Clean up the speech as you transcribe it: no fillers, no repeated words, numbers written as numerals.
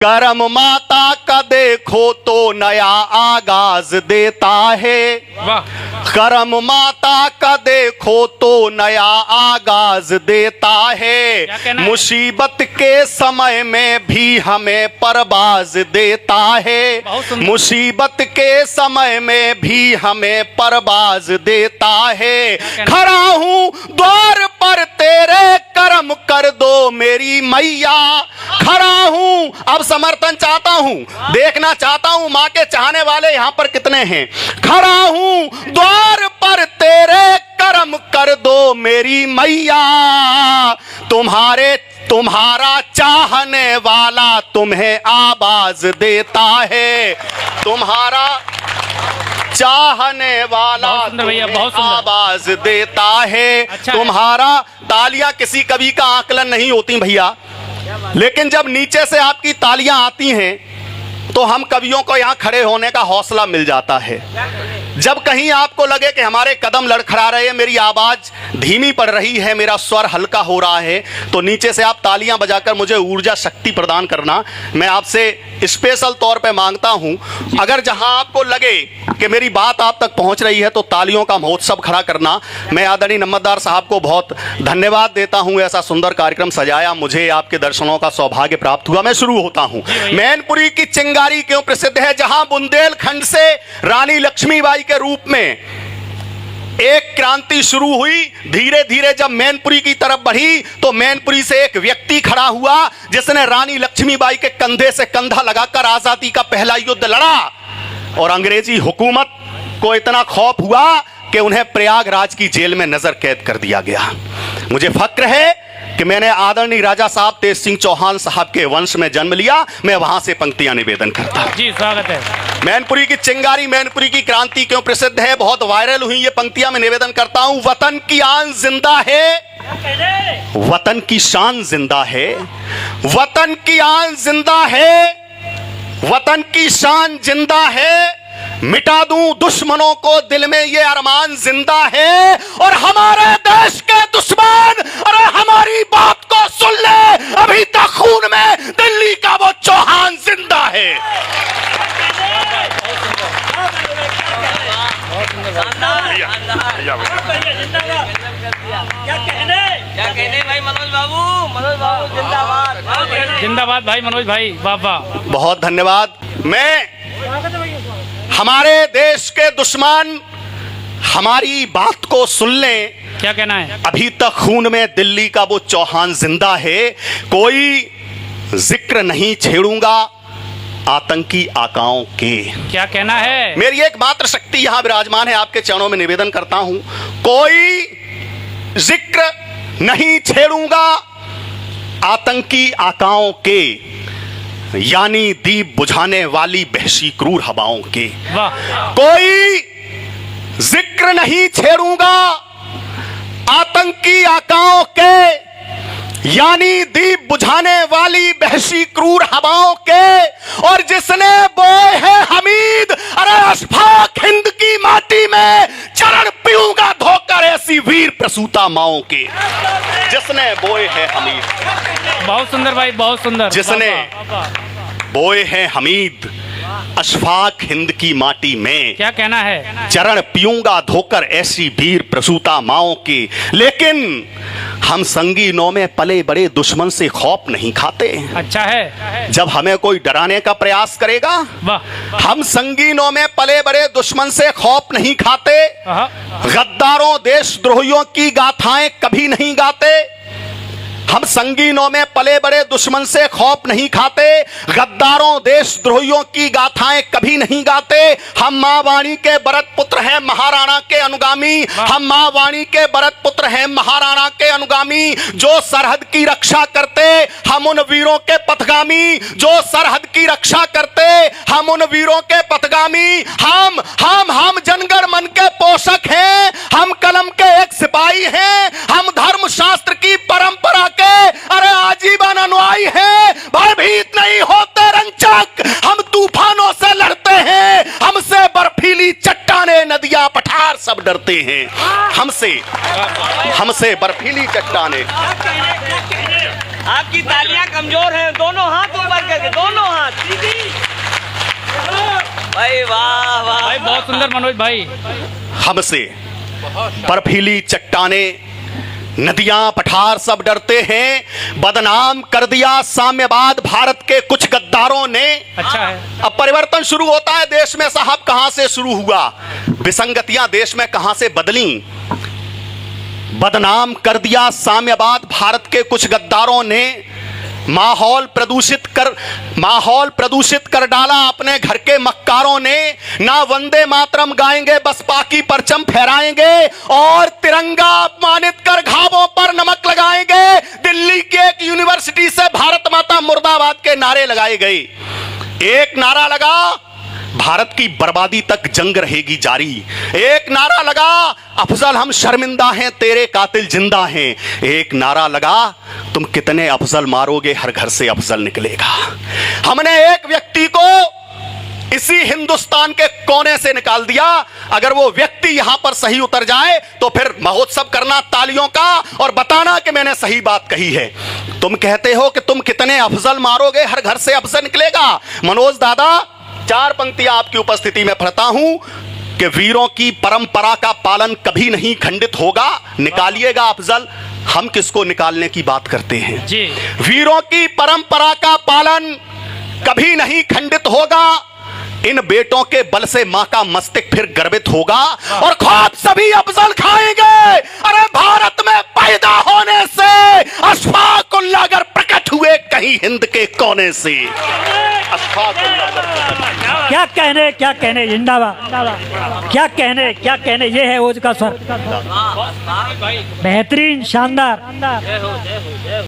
करम माता का देखो तो नया आगाज देता है। करम माता का देखो तो नया आगाज देता है। मुसीबत के समय में भी हमें परवाज देता है। मुसीबत के समय में भी हमें परवाज देता है। खड़ा हूँ द्वार पर तेरे करम कर दो मेरी मैया। खड़ा हूँ, अब समर्थन चाहता हूँ, देखना चाहता हूँ माँ के चाहने वाले यहाँ पर कितने हैं। खड़ा हूँ द्वार पर तेरे करम कर दो मेरी मैया। तुम्हारा चाहने वाला तुम्हें आवाज देता है। तुम्हारा चाहने वाला आवाज देता है। अच्छा तुम्हारा तालियां किसी कवि का आकलन नहीं होती भैया, लेकिन जब नीचे से आपकी तालियां आती हैं तो हम कवियों को यहां खड़े होने का हौसला मिल जाता है। जब कहीं आपको लगे कि हमारे कदम लड़खड़ा रहे हैं, मेरी आवाज धीमी पड़ रही है, मेरा स्वर हल्का हो रहा है, तो नीचे से आप तालियां बजाकर मुझे ऊर्जा शक्ति प्रदान करना मैं आपसे स्पेशल तौर पे मांगता हूं। अगर जहां आपको लगे कि मेरी बात आप तक पहुंच रही है तो तालियों का महोत्सव खड़ा करना। मैं आदरणीय नम्मतदार साहब को बहुत धन्यवाद देता हूं, ऐसा सुंदर कार्यक्रम सजाया, मुझे आपके दर्शनों का सौभाग्य प्राप्त हुआ। मैं शुरू होता हूं। मैनपुरी की चिंगारी क्यों प्रसिद्ध है? जहां बुंदेलखंड से रानी लक्ष्मीबाई के रूप में एक क्रांति शुरू हुई, धीरे धीरे जब मैनपुरी की तरफ बढ़ी तो मैनपुरी से एक व्यक्ति खड़ा हुआ जिसने रानी लक्ष्मीबाई के कंधे से कंधा लगाकर आजादी का पहला युद्ध लड़ा, और अंग्रेजी हुकूमत को इतना खौफ हुआ कि उन्हें प्रयागराज की जेल में नजर कैद कर दिया गया। मुझे फक्र है कि मैंने आदरणीय राजा साहब तेज सिंह चौहान साहब के वंश में जन्म लिया। मैं वहां से पंक्तियां निवेदन करता हूं। जी स्वागत है। मैनपुरी की चिंगारी, मैनपुरी की क्रांति क्यों प्रसिद्ध है? बहुत वायरल हुई ये पंक्तियां मैं निवेदन करता हूं। वतन की आन जिंदा है, वतन की शान जिंदा है, वतन की आन जिंदा है, वतन की शान जिंदा है। मिटा दूं दुश्मनों को दिल में ये अरमान जिंदा है। और हमारे देश के दुश्मन, अरे हमारी बात को सुन ले, अभी तक खून में दिल्ली का वो चौहान जिंदा है। क्या कहने भाई मनोज बाबू जिंदाबाद। जिंदाबाद भाई मनोज भाई, वाह वाह। बहुत धन्यवाद। मैं हमारे देश के दुश्मन हमारी बात को सुन लें, क्या कहना है? अभी तक खून में दिल्ली का वो चौहान जिंदा है। कोई जिक्र नहीं छेड़ूंगा आतंकी आकाओं के। क्या कहना है? मेरी एक मात्र शक्ति यहां विराजमान है, आपके चरणों में निवेदन करता हूं, कोई जिक्र नहीं छेड़ूंगा आतंकी आकाओं के, यानी दीप बुझाने वाली बहसी क्रूर हवाओं के। वाह। कोई जिक्र नहीं छेड़ूंगा आतंकी आकाओं के, यानी दीप बुझाने वाली बहसी क्रूर हवाओं के। और जिसने बोए है हमीद, अरे अशफाक हिंद की माटी में चरण पीऊंगा धोकर ऐसी वीर प्रसूता माओं के। जिसने बोए है हमीद, बहुत सुंदर भाई, बहुत सुंदर। जिसने बोए हैं हमीद अशफाक हिंद की माटी में, क्या कहना है? चरण पीऊंगा धोकर ऐसी वीर प्रसूता माओं की। लेकिन हम संगीनों में पले बड़े दुश्मन से खौफ नहीं खाते। अच्छा है। जब हमें कोई डराने का प्रयास करेगा, वाह। हम संगीनों में पले बड़े दुश्मन से खौफ नहीं खाते। गद्दारों देशद्रोहियों की गाथाएं कभी नहीं गाते। हम संगीनों में पले बड़े दुश्मन से खौफ नहीं खाते, गद्दारों देशद्रोहियों की गाथाएं कभी नहीं गाते। हम मां वाणी के भरत पुत्र हैं महाराणा के अनुगामी, हम मां वाणी के भरत पुत्र हैं महाराणा के अनुगामी। जो सरहद की रक्षा करते हम उन वीरों के पथगामी, जो सरहद की रक्षा करते हम उन वीरों के पथगामी। हम जनगण मन के पोषक हैं, हम कलम के एक सिपाही हैं, हम धर्म शास्त्र की परंपरा के अरे आजीवन अनुयायी हैं। भयभीत नहीं होते रंचक, हम तूफानों से लड़ते हैं, हमसे बर्फीली चट्टाने नदियां पठार सब डरते हैं। हमसे बर्फीली चट्टाने। आपकी तालियां कमजोर हैं, दोनों हाथ ऊपर करके दोनों हाथ भाई वाह वाह भाई बहुत सुंदर मनोज भाई। हमसे बर्फीली चट्टाने, नदियां, पठार सब डरते हैं। बदनाम कर दिया साम्यवाद भारत के कुछ गद्दारों ने। अच्छा है। अब परिवर्तन शुरू होता है देश में साहब, कहां से शुरू हुआ? विसंगतियां देश में कहां से बदली? बदनाम कर दिया साम्यवाद भारत के कुछ गद्दारों ने। माहौल प्रदूषित कर डाला अपने घर के मक्कारों ने। ना वंदे मातरम गाएंगे, बसपा की परचम फहराएंगे और तिरंगा अपमानित कर घावों पर नमक लगाएंगे। दिल्ली की एक यूनिवर्सिटी से भारत माता मुर्दाबाद के नारे लगाए गए। एक नारा लगा, भारत की बर्बादी तक जंग रहेगी जारी। एक नारा लगा, अफजल हम शर्मिंदा हैं, तेरे कातिल जिंदा हैं। एक नारा लगा, तुम कितने अफजल मारोगे, हर घर से अफजल निकलेगा। हमने एक व्यक्ति को इसी हिंदुस्तान के कोने से निकाल दिया। अगर वो व्यक्ति यहां पर सही उतर जाए तो फिर महोत्सव करना तालियों का और बताना कि मैंने सही बात कही है। तुम कहते हो कि तुम कितने अफजल मारोगे, हर घर से अफजल निकलेगा। मनोज दादा, 4 पंक्तियां आपकी उपस्थिति में पढ़ता हूं कि वीरों की परंपरा का पालन कभी नहीं खंडित होगा। निकालिएगा अफजल। हम किसको निकालने की बात करते हैं जी। वीरों की परंपरा का पालन कभी नहीं खंडित होगा। इन बेटों के बल से मां का मस्तिष्क फिर गर्वित होगा और ख्वाब सभी अफजल खाएंगे। अरे भारत में पैदा होने से अशफाक उल्लाह अगर प्रकट हुए कहीं हिंद के कोने से। अशफाक उल्लाह क्या कहने जिंदाबाद। क्या कहने ये है ओज का स्वर। बेहतरीन, शानदार।